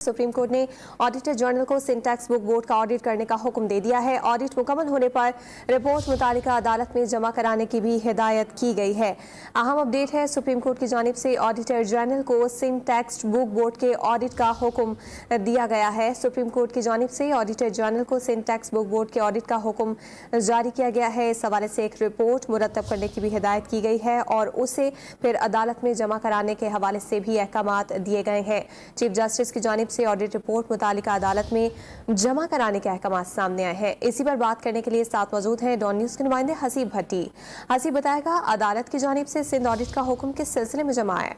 Supreme court ने auditor general को syntax book board का ऑडिट करने का हुक्म दे दिया है। ऑडिट मुकम्मल होने पर रिपोर्ट मुतालिका अदालत में जमा कराने की भी हिदायत की गई है। अहम अपडेट है, सुप्रीम कोर्ट की जानिब से ऑडिटर जनरल को सिंटैक्स बुक बोर्ड के ऑडिट का हुक्म दिया गया है। सुप्रीम कोर्ट की जानिब से ऑडिटर जनरल को सिंटैक्स बुक बोर्ड के ऑडिट का हुक्म जारी किया गया है। इस हवाले से एक रिपोर्ट मुरतब करने की भी हिदायत की गई है और उसे फिर अदालत में जमा कराने के हवाले से भी अहकामात दिए गए हैं। चीफ जस्टिस की जानिब से ऑडिट रिपोर्ट मुतालिका अदालत में जमा कराने के अहकाम सामने आए हैं। इसी पर बात करने के लिए साथ मौजूद हैं डॉन न्यूज के नुमाइंदे हसीब भट्टी। हसीब, बताएगा अदालत की जानिब से सिंध ऑडिट का हुक्म किस सिलसिले में जमा है?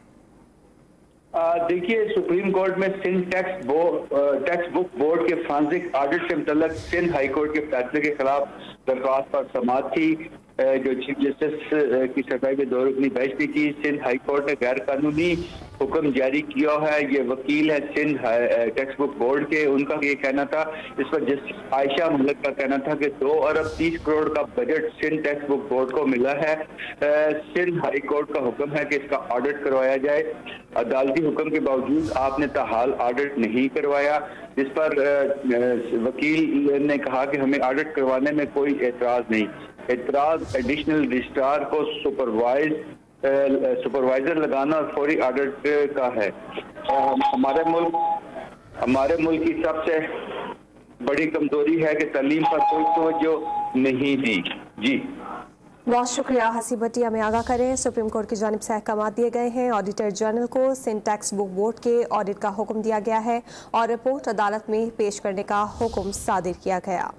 देखिए, सुप्रीम कोर्ट में सिंध टैक्स बुक बोर्ड के फॉरेंसिक ऑडिट के मुतल्लिक सिंध हाई कोर्ट के फैसले के खिलाफ दरख्वास्त पर समाअत थी, जो चीफ जस्टिस की सफाई में 2 रुकनी बेंच ने की। सिंध हाई कोर्ट ने गैर कानूनी हुक्म जारी किया है। ये वकील है सिंध टैक्स बुक बोर्ड के, उनका ये कहना था, इस पर जस्टिस आयशा मलिक का कहना था कि 2 अरब 30 करोड़ का budget Sindh textbook board को मिला है। सिंध हाई कोर्ट का हुक्म है कि इसका ऑडिट करवाया जाए। अदालती हुक्म के बावजूद आपने ताहाल ऑडिट नहीं करवाया, जिस पर वकील ने कहा कि हमें ऑडिट करवाने में कोई एतराज नहीं। एतराज एडिशनल रजिस्ट्रार को सुपरवाइजर लगाना और फौरी ऑडिट का है। हमारे मुल्क की सबसे बड़ी कमजोरी है कि तालीम पर कोई तवज्जो नहीं दी। जी बहुत शुक्रिया हसीब भट्टी, हमें आगाह करें। सुप्रीम कोर्ट की जानिब से अहकाम दिए गए हैं। ऑडिटर जनरल को सिंटैक्स बुक बोर्ड के ऑडिट का हुक्म दिया गया है और रिपोर्ट अदालत में पेश करने का हुक्म सादिर किया गया।